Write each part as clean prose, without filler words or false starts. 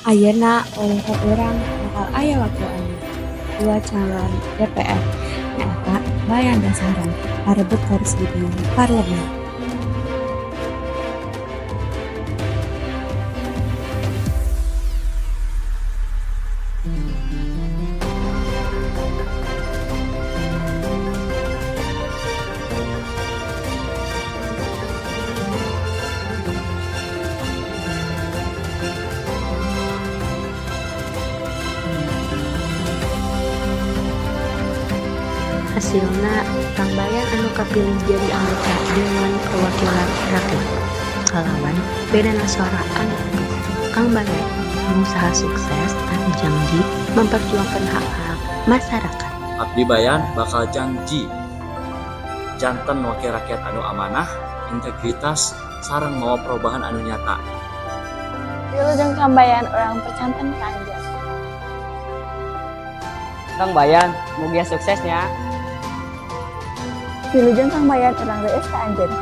Ayeuna oleh orang bakal aya wakil anu dua calon DPR nyaeta Bayan dan Sarang parebut kursi di parlemen. Hasilna Kang Bayan anu kapilih jadi anggota Dewan Perwakilan Rakyat kalawan bedana suara anu Kang Bayan berusaha sukses anu janji memperjuangkan hak-hak masyarakat. Abdi Bayan bakal janji janten wakil rakyat anu amanah, integritas, sareng mawa perubahan anu nyata. Wilujeng Kang Bayan orang percanten kanjeng. Kang Bayan, mugia suksesnya. Wilujeng Kang Bayan orang reus ka anjeun.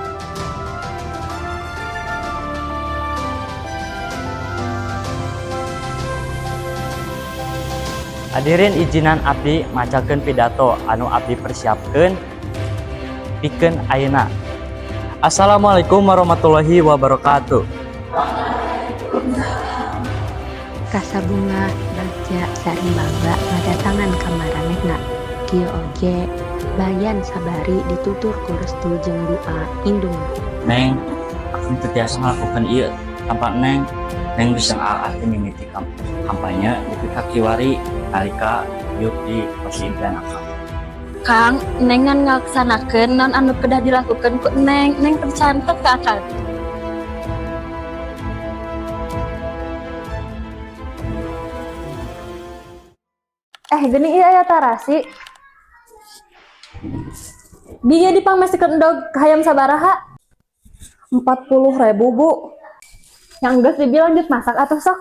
Hadirin izinan abdi macakeun pidato anu abdi persiapkeun pikeun ayeuna. Assalamualaikum warahmatullahi wabarakatuh. Kasabunga bagja sarimbaga ngadatangan ka maranehna. Kieu oge Bayan sabari ditutur ku restu jeung doa indung. Neng, aku teu ngalakukeun ieu tanpa Neng bisa ngaalahkeun mimiti kampanye di pihak kiwari nalika yuk di posisi impian akang. Kang, nengan ngalaksanakeun non anu kedah dilakukan ku Neng percanten ka akang. Gini ieu aya tarasi. Bieu dipangmesikeun endog hayam sabaraha? 40.000, Bu. Yang geus dibilang lanjut masak atuh sok.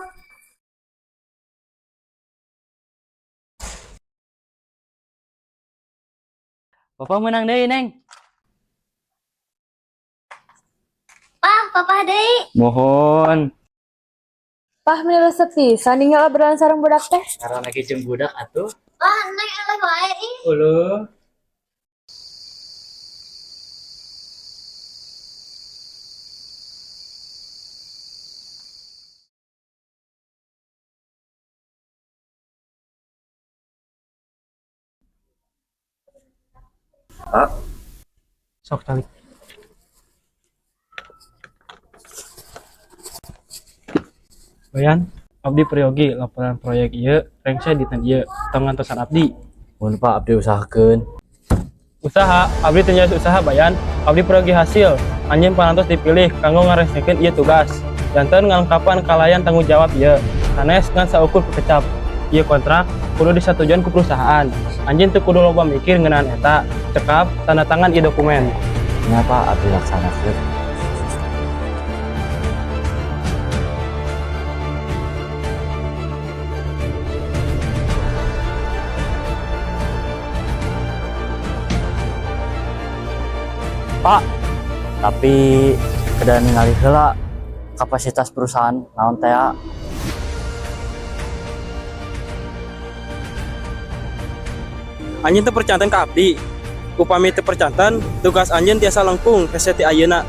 Bapak menang deui, Neng. Papa deui. Mohon. Pah meni resep pisan ninggal obrolan sareng budak teh. Karena lagi jeung budak atuh. Neng eleh wae ih. Uluh. Sok tali. Bayan, abdi peryogi laporan proyek ieu rengse di ieu tong ngantosan abdi. Mun Pak abdi usahakeun. Usaha, abdi teu nyaos usaha Bayan, abdi peryogi hasil. Anjeun parantos dipilih kanggo ngaresmikeun ieu tugas. Janten ngalengkapan kalayan tanggung jawab ieu. Sanes ngan saukur kecap. Ieu kontrak kudu disatujuan ku perusahaan. Anjeun teu kudu loba mikir ngeunaan eta. Cekap tanda tangan ieu dokumen. Nya Pak abdi laksanakeun. Pak, tapi keadaan ningali heula kapasitas perusahaan naon teh? Anjeun teu percanten ka abdi. Upami teu percanten, tugas anjeun tiasa lengkung hese ti ayeuna.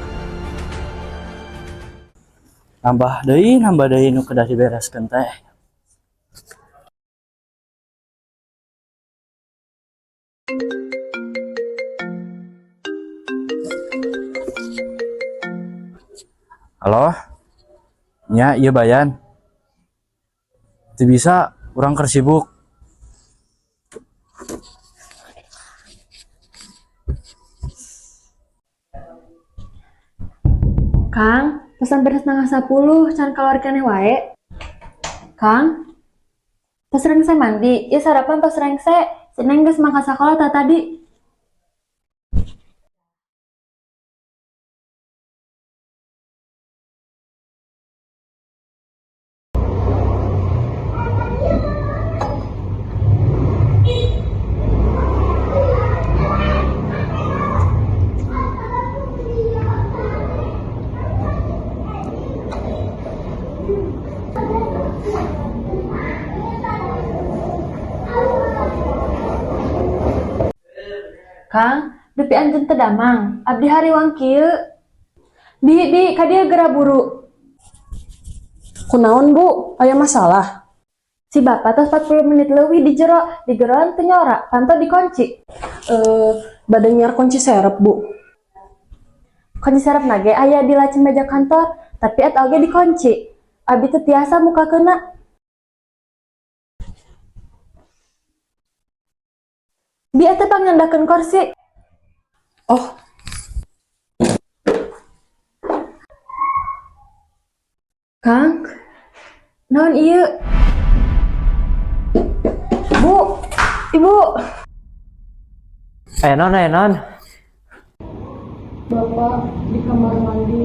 Nambah deui nu kedah dibereskeun teh. Halo? Nya, ieu Bayan. Teu bisa, urang keur sibuk. Kang, pesan beres nang 10, can kalori keneh wae. Kang, pas rengse mandi, ieu sarapan pas rengse. Si Neng geus mangka sakola tadi. Kang, dupi anjeun teu damang. Abdi hariwang kieu. Di ka dieu geura buru. Kunaon Bu? Aya masalah? Si bapak tos 40 menit leuwih di jero, di geroan teu nyora, pantau dikunci. Bade nyiar kunci serep Bu. Kunci serep nage aya di laci meja kantor, tapi eta oge dikunci. Abi teu tiasa mukakeuna. Bi eta pangandakeun kursi. Oh, Kang, naon ieu? Bu, Ibu. Non. Bapak di kamar mandi.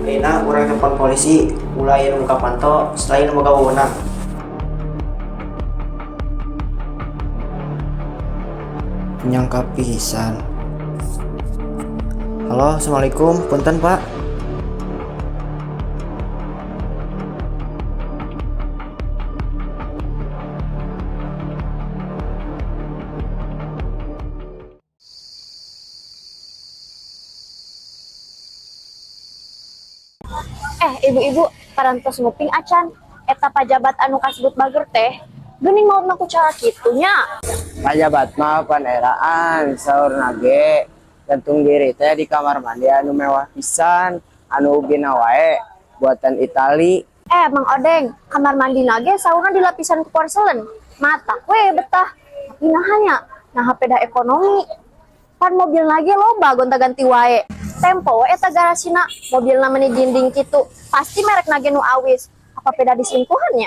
Ayeuna urang telepon polisi, ulah aya nu muka panto, setelah nu boga wewenang. Nyangka pisan. Halo, assalamualaikum, punten Pak. Ibu-ibu parantos nguping acan eta pajabat anu kasebut bager teh geuning maut naku cara kitunya. Pajabat mah paneraan saur nage gantung diri teh di kamar mandi anu mewah pisan anu ugina wae buatan Itali. Mang Odeng, kamar mandi nage saurna di lapisan porselen. Mata we betah. Tapi nahanya, nah peda ekonomi. Pan mobil nage loba gonta-ganti wae. Tempo eta garasina mobilna meni jinding kitu. Pasti merek nage nu awis. Apa peda diselingkuhannya?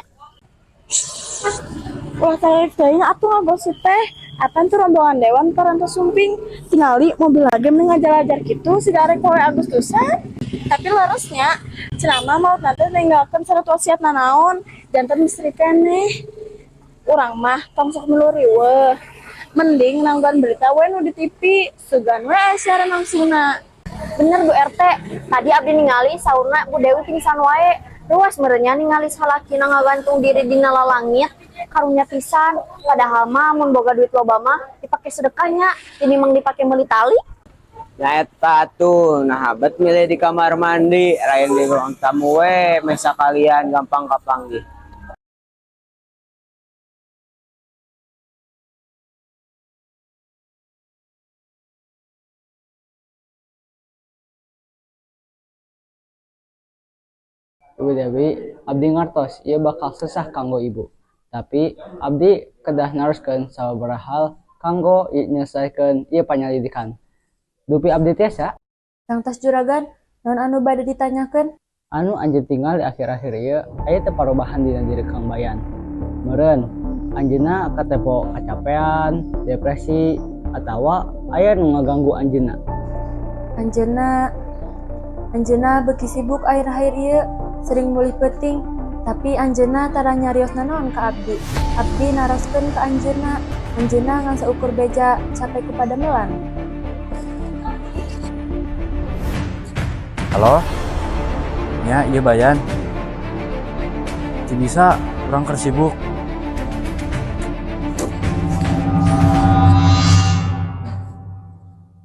Wah tanya atuh ngagosip teh. Apaan tuh rombongan dewan parantos sumping tingali mobil lagi mengajar-ajar gitu si darek poe Agustusan. Tapi lerosnya cenama maut nanti ninggalkan syarat wasiat nanaon jantan misteri keneh. Urang mah tong sok meluriweuh. Mending nanggan berita we nu di TV sugan we siaran langsungna. Bener Bu RT, tadi abdi ningali saurna Bu Dewi pingsan wae. Luas merenya ningali salakina ngagantung diri dina lalangit. Karunya pisan, padahal mah mun boga duit loba mah dipake sedekahnya, ini mang dipake meuli tali. Nah eta tuh, nah habet milih di kamar mandi, lain di ruang tamu we, mesa kalian gampang kapanggih. Ibu Dewi, abdi ngartos ieu bakal susah kanggo ibu. Tapi abdi kedah naruskeun sababaraha hal kanggo nyelesaikeun ieu panyelidikan. Dupi abdi tiasa Kang Tas Juragan, naon anu bade ditanyakeun? anu anjeun tinggal di akhir-akhir ieu aya teu parobahan dina diri Kang Bayan. Meureun anjeunna katepo kacapean, depresi, atawa aya nu ngaganggu anjeunna. Anjeunna beuki sibuk akhir-akhir ieu, sering mulih peuting, tapi anjeunna tara nyariosna naon ka abdi. Abdi naroskeun ka anjeunna ngan saukur beja sampai ku padamelan. Halo? Ya, iya Bayan. Ti bisa urang keur sibuk.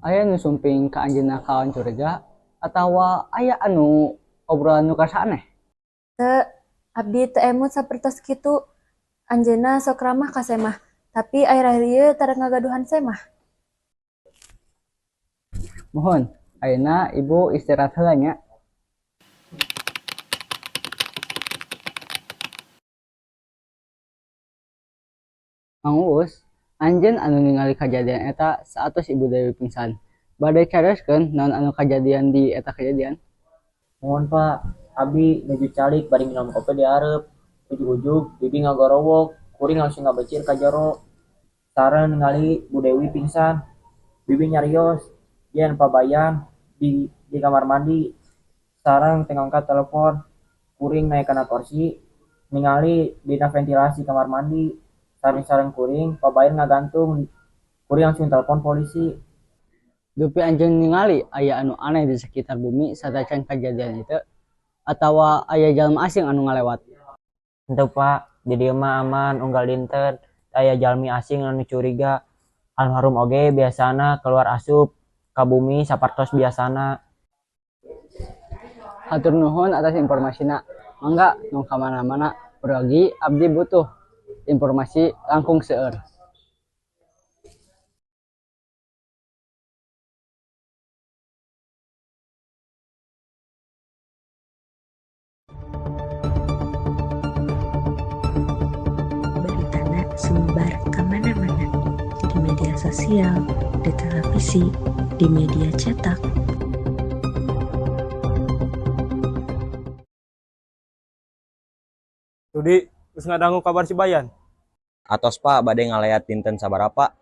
Aya nu sumping ka anjeunna kawan curiga atawa aya anu obrolan nu kasaneh? Teu, abdi teu emut sapertos kitu. Anjeunna sok ramah ka semah, tapi akhir-akhir ieu tara ngagaduhan semah. Mohon, ayeuna ibu istirahat heula nya. Mang Uus, anjeun anu ningali kajadian eta saatos Ibu Dewi pingsan. Bade careskeun naon anu kajadian di eta kejadian? Mohon Pak, abdi nuju calik bari minum kopi di areup. Ujug-ujug bibi ngagorowok, kuring langsung ngabecir ka jero. Sareng ningali Bu Dewi pingsan. Bibi nyarios, yen pabayan di kamar mandi. Sareng teu ngangkat telepon. Kuring naik kana kursi, ningali dina ventilasi kamar mandi. Sareng kuring pabayan ngagantung. Kuring langsung telepon polisi. Dupi anjeun ningali aya anu aneh di sekitar bumi satacan kejadian itu atawa aya jalma asing anu ngalewat. Henteu Pak, di dieu mah aman unggal dinten aya jalmi asing anu curiga. Almarhum oge biasana keluar asup ka bumi sapartos biasana. Hatur nuhun atas informasinya. Mangga nu ka mana-mana uragi abdi butuh informasi langkung seueur. Beritana sumber kemana-mana, di media sosial, di televisi, di media cetak. Rudi, geus ngadangu kabar si Bayan. Atos Pak bade ngalayat dinten sabaraha?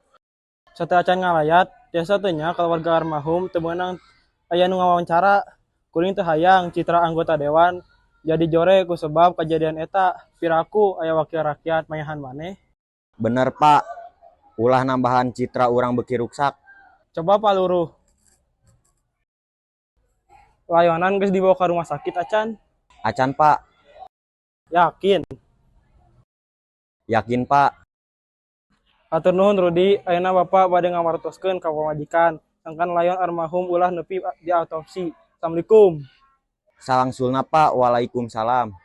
Sateu acan ngalayat, tiasa teu nya keluarga almarhum teu meunang aya nu ngawawancara. Kuring teu hayang citra anggota dewan jadi jore ku sebab kejadian eta. Piraku aya wakil rakyat mayahan maneh. Bener Pak, ulah nambahan citra urang beki ruksak. Coba Pak Luruh. Layonan geus dibawa ka rumah sakit acan. Acan Pak. Yakin? Yakin Pak. Hatur nuhun Rudi, ayeuna Bapak bade ngawartoskeun ka pamajikan. Sangkan layon almarhum ulah nepi di autopsi. Assalamualaikum. Salangsulna Pak, waalaikumsalam.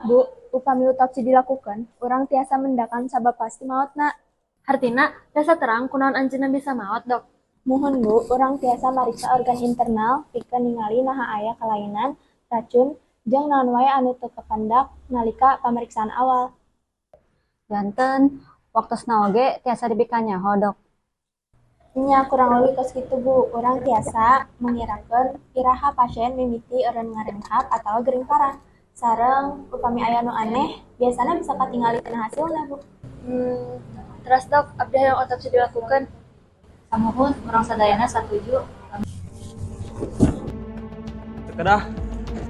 Bu, upami autopsi dilakukan, orang tiasa mendakan sabab pasti mautna. Hartina, tiasa terang kunaon anjeunna bisa maot, Dok. Mohon Bu, orang tiasa mariksa organ internal pikeun ningali naha aya kalainan, racun, jeung naon wae anu teu kapandak nalika pameriksaan awal. Janten, waktosna oge tiasa dibika nyaho, Dok. Nya kurang lebih kos kitu Bu, orang tiasa mengirakeun iraha pasien mimiti eureun ngarenghap atawa gering parah. Sareng upami aya nu aneh, biasana bisa katingali tina hasilna Bu. Terus Dok, abdi hayang otopsi dilakukan. Samuhun, urang sadayana satuju. Kedah.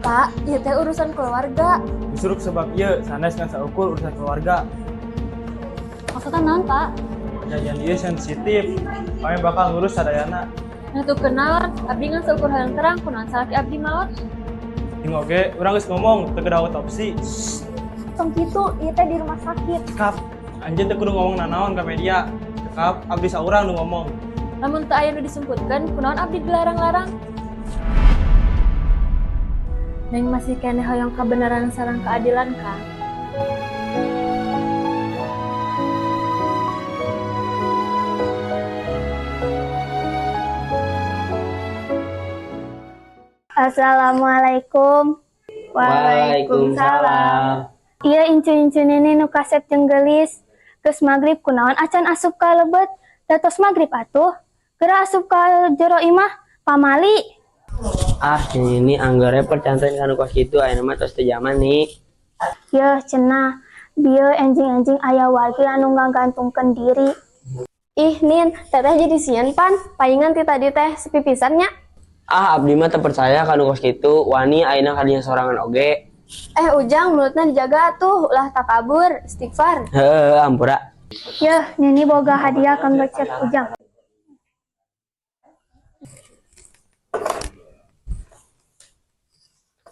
Pak, ieu teh urusan keluarga. Disuruh sebab ieu sanes ngan saukur urusan keluarga. Maksudna naon, Pak? Kejadian ieu sensitif. Kami bakal ngurus sadayana. Nutup kenalan, abdi ngan seukur hayang terang kunaon salaki abdi maot. Ting oge, urang geus ngomong teu kedah otopsi. Tong kitu, ieu teh di rumah sakit. Kap, anjeun teu kudu ngomong nanaon ka media. Kap, abdi saurang nu ngomong. Lamun teu aya nu disumputkeun, kunaon abdi dilarang-larang? Neng masih keneh hoyong kebenaran sareng keadilan Kang. Assalamualaikum. Waalaikumsalam. Iya incun-incun ini nu kasep jeung geulis. Geus magrib kunaon acan asup ka lebet. Datos magrib atuh. Geura asup ka jero imah pamali. Ah, ini anggere percanten kanu kos kitu ayeuna mah tos teu jaman nih. Yeuh cenah, dieu enjing-enjing aya warga anu ngagantungkeun diri. Ih, Nin, teteh jadi sieun pan, paingan ti tadi teh sepi pisan nya. Ah, abdi mah teu percaya kanu kos kitu, wani ayeuna kadinya sorangan oge. Ujang mulutna dijaga atuh, ulah takabur, istighfar. Heuh, ampura. Yeuh, Nini boga hadiah kanggo cek Ujang.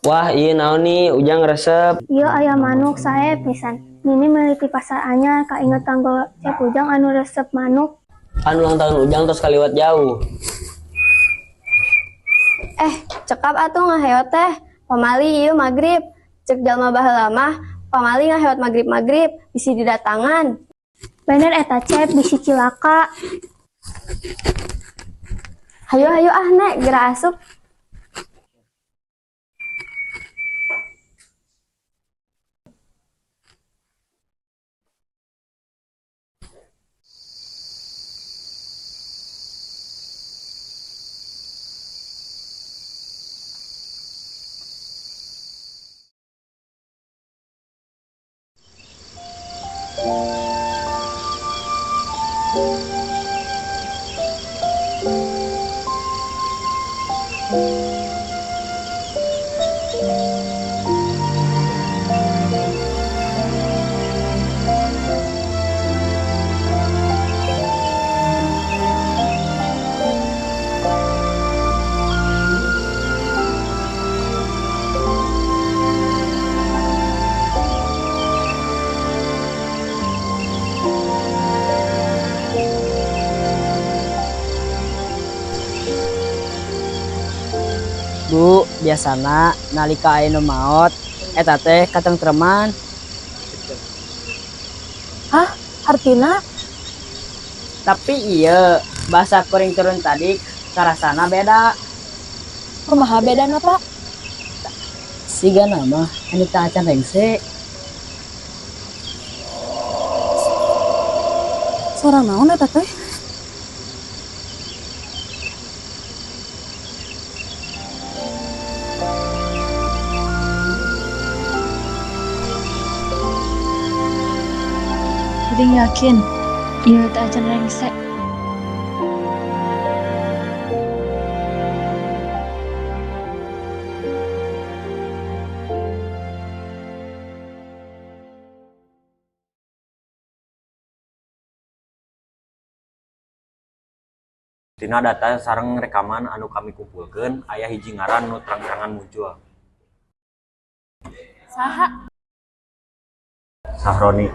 Wah, ieu naon nih, Ujang resep. Ieu aya manuk sae pisan. Nini meuli ti pasar anyar kainget kanggo cek Ujang anu resep manuk. Kan ulang tahun Ujang tos kaliwat jauh. Cekap atuh ngaheot teh. Pamali ieu magrib. Cek jalma baheula mah, pamali ngaheot magrib-magrib bisi didatangan. Bener eta cep bisi cilaka. Hayu ah nek geura asup. Bu, biasana nalika aya nu maot eta teh katengtreman. Hah? Artina? Tapi iya, bahasa kuring turun tadi karasana beda. Kumaha bedana, Pak? Siga nama anu teu acan rengse. Suara naon eta teh? Uding yakin, ieu teh acan rengse. Tina data sareng rekaman anu kami kumpulkeun aya hiji ngaran nu terang-terangan muncul. Saha? Sahroni.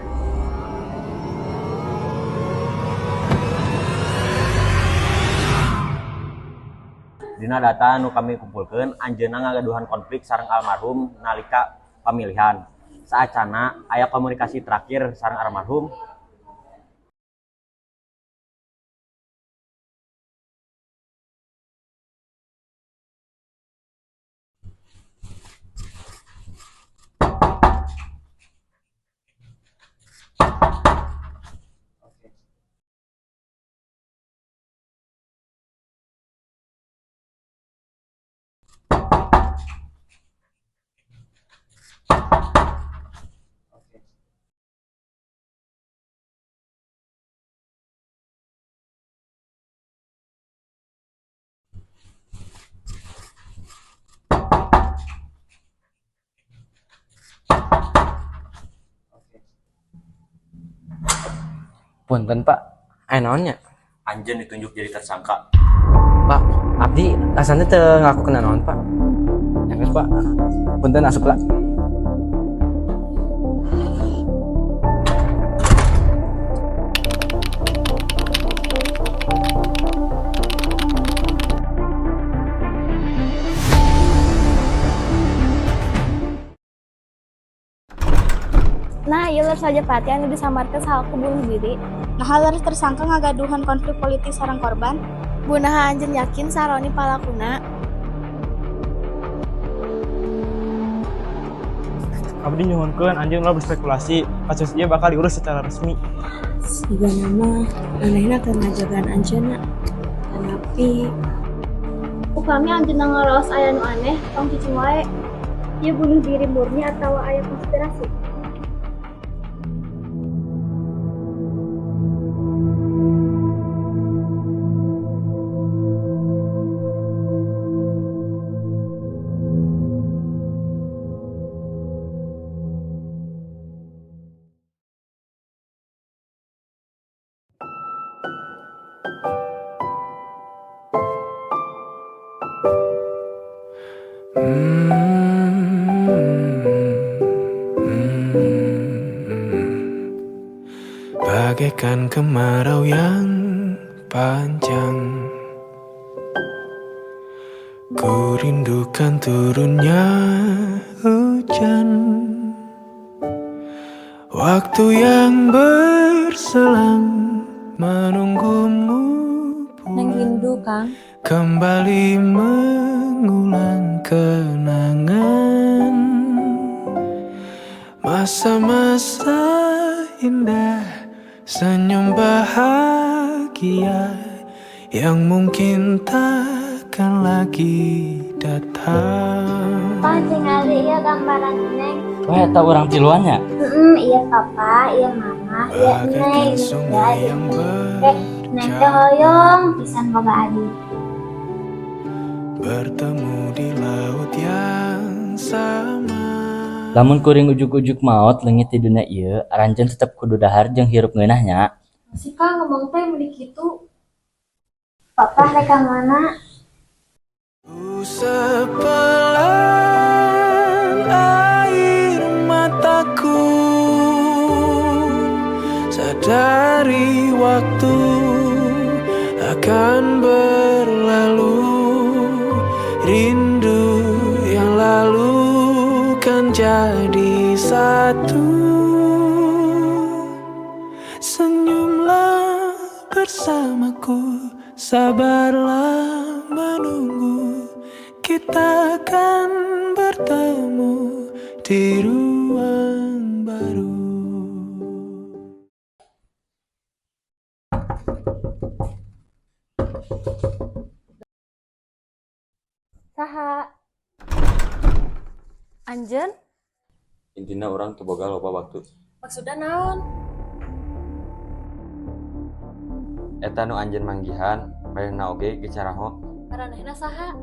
Dina data anu kami kumpulkeun anjeunna ngagaduhan konflik sareng almarhum nalika pamilihan. Saacana aya komunikasi terakhir sareng almarhum. Punten Pak, naonnya? Anjeun ditunjuk jadi tersangka. Pak, abdi rasanya teu ngaku kena naon Pak. Nyangges Pak, punten asup lah. Nah, ieu saja pati anu disamarkeun sahaku bunuh diri. Nah, leres tersangka ngagaduhan konflik politik sareng korban. Bunaha anjeun yakin Sahroni palakuna. Abdi nyuhunkeun anjeun ulah berspekulasi, kasus ieu bakal diurus secara resmi. Siga nama manehna keur ngajagaan anjeunna. Tapi Upami anjeunna ngaraos aya nu aneh, tong cicing wae. Ieu bunuh diri murni atawa aya konspirasi? Bagaikan kemarau yang panjang, ku rindukan turunnya hujan, waktu yang berselang menunggumu Neng rindu, Kang. kembali mengulang kenangan masa-masa indah, senyum bahagia yang mungkin takkan lagi datang. Pak, tinggali ya gambaran Neng. Wah, eta urang tiluannya. Iya papa, iya mama, iya Neng. Ya, Neng teh hoyong pisan boga adik. Bertemu di laut yang sama. Lamun kuring ujuk-ujuk maot leungit di dunia ieu, aranjeun tetep kudu dahar jeung hirup ngeunahnya. Si Kang ngomong teh meni kitu. Papa reka mana? Sepelan air mataku, sadari waktu akan berlalu, rindu Sabarlah menunggu, kita akan bertemu di ruang baru. Saha? Anjen? Intina orang teu boga loba waktu. Maksudna naon? Eta nu anjeun manggihan, bayanna oge gecaraho. Karanehna saha?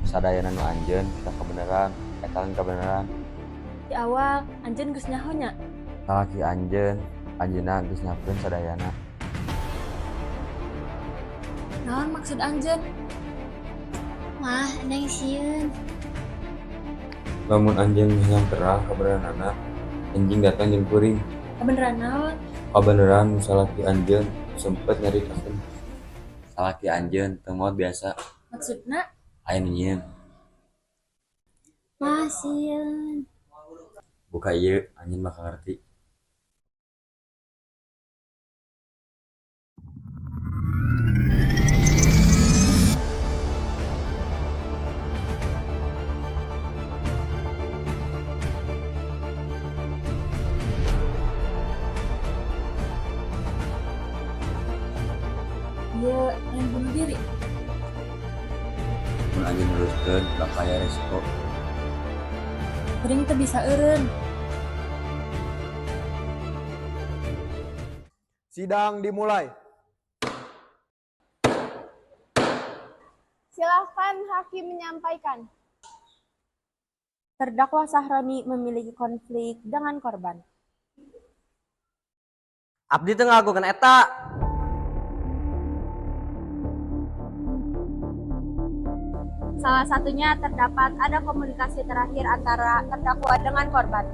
Sadayana nu anjeun kita kebenaran, eta lain kebenaran. Di awal, Anjen geus nyaho nya. Salaki anjeunna geus nyapkeun sadayana. Naon maksud Anjen? Mah, neng sieun. Lamun anjeun yang terang kabeneranana, anjing datang jeung kuring. Kabeneran naon? Kabeneran salaki anjeun sempet nyaritakeun. Salaki anjeun teu maot biasa. Maksudna? Aya nu nyieun. Mah, sieun. Buka ieu, anjeun bakal ngarti. Dia yang bunuh diri. Mun anjeun neruskeun bakal aya resiko. Kuring teu bisa eureun. Sidang dimulai. Silakan hakim menyampaikan. Terdakwa Sahroni memiliki konflik dengan korban. Abdi teu ngagukeun eta. Salah satunya terdapat ada komunikasi terakhir antara terdakwa dengan korban.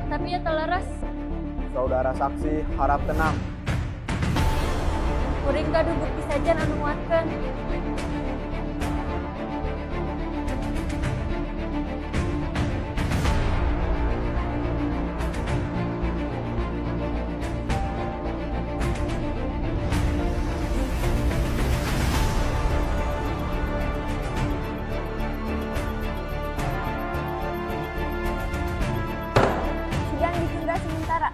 Tapi ya teleres. Saudara saksi harap tenang. Kuring gaduh bukti saja anu nguatkeun. Sidang ditunda sementara.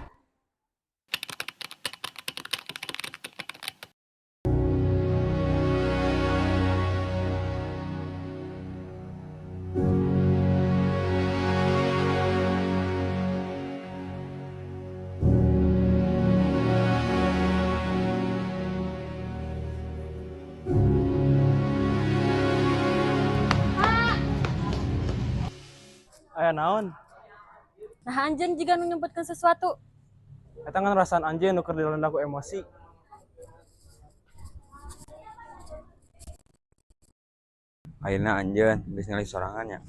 Aya naon? Nah Anjen jika nu nyempetkeun sesuatu. Eta ngan rasaan anjeun nu keur dilanda ku emosi. Ayeuna anjeun geus ningali sorangan nya.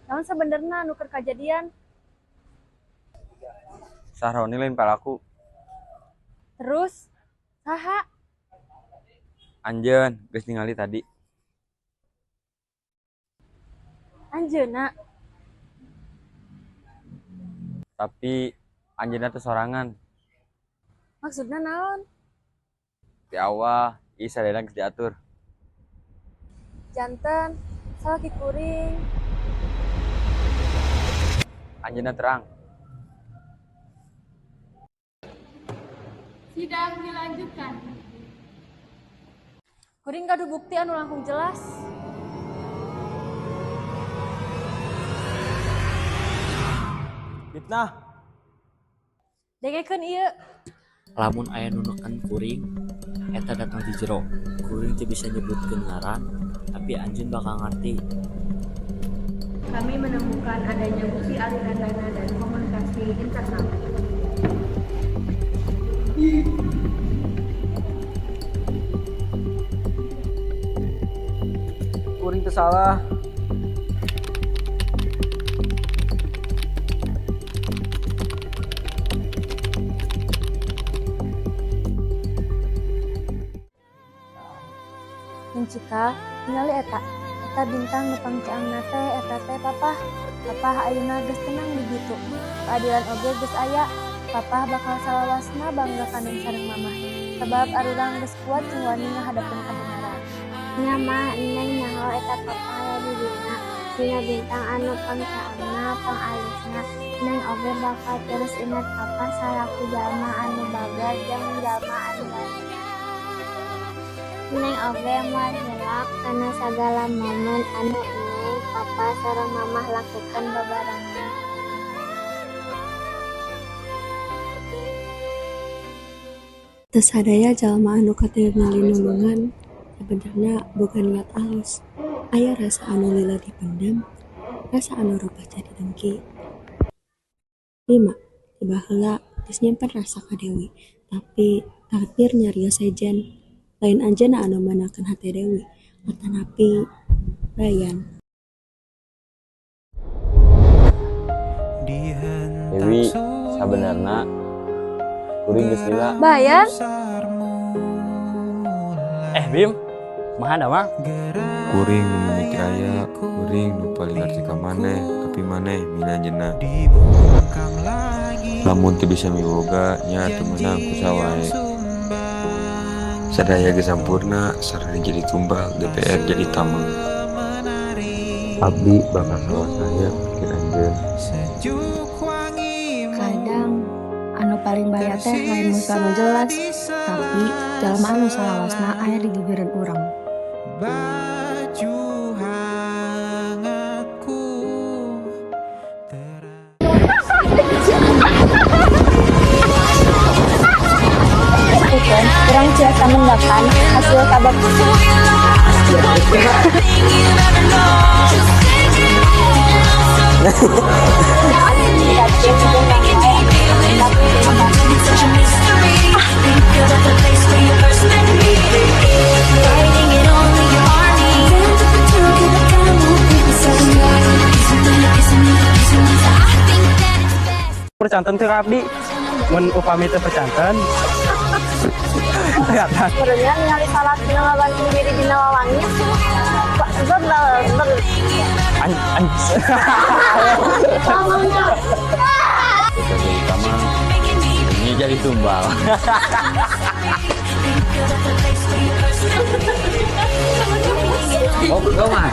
Naon sebenarnya nu keur kajadian? Sahroni lain palaku. Terus saha? Anjeun geus ningali tadi. Anjeunna. Tapi anjeunna teh sorangan. Maksudna naon? Di awal ieu sadayana geus diatur. Janten, salaki kuring. Anjeunna terang. Sidang dilanjutkan. Kuring gaduh bukti anu langkung jelas. Fitnah. Dengekeun ieu. Lamun aya nu neken kuring, eta datang di jero. Kuring teu bisa nyebutkeun ngaran, tapi anjeun bakal ngarti. Kami menemukan adanya bukti aliran dana dan komunikasi internal. Kuring teu salah. Haikal, ningali eta bintang nu pangcaangna teh eta teh papa ayeuna geus tenang di ditu. Keadilan oge geus aya. Papa bakal salawasna bangga kana sareng mamah. Sebab arirang geus kuat jeung wani ngahadapkeun kebenaran. Nya mah neng nyaho eta papa aya di dina. Dina bintang anu pangcaangna pangalisna. Neng oge bakal terus ingat papa salaku jalma anu bagas jeung jalma anu baik. Neng oge moal helak kana sagala momen anu neng papa sareng mamah lakukan babarengan. Teu sadaya jalma anu katingali nulungan sebenarnya bukan niat alus. Aya rasa anu lila dipendam, rasa anu rubah jadi dengki. 5. Tiba heula geus nyimpen rasa ka Dewi, tapi takdir nyarios sejen. Lain anjeunna anu manakeun hati Dewi, atanapi Bayan. Dewi, sabenerna kuring geus lila. Bayan? Bim, mahana mah? Kuring nu mimiti aya, kuring nu paling ngarti ka maneh, tapi maneh minanjeunna. Lamun teu bisa miboga nya teu meunang ku sawae. Sadaya geus sampurna, sarana jadi tumbal, DPR jadi tameng. Abdi bakal salawasna bikin anjeun. Kadang anu paling bahaya teh lain musuh anu jelas, tapi jalma anu salawasna aya di gigireun urang. Baju hangatku Bukan, kurang ciasa mendakan hasil tabak. Percanten teh abdi mun upami teh percanten kelihatan Sebenarnya ningali salat dina lawan diri dina wawangnya. Kita jadi tamang, ini jadi tumbal. Oh, kau mah.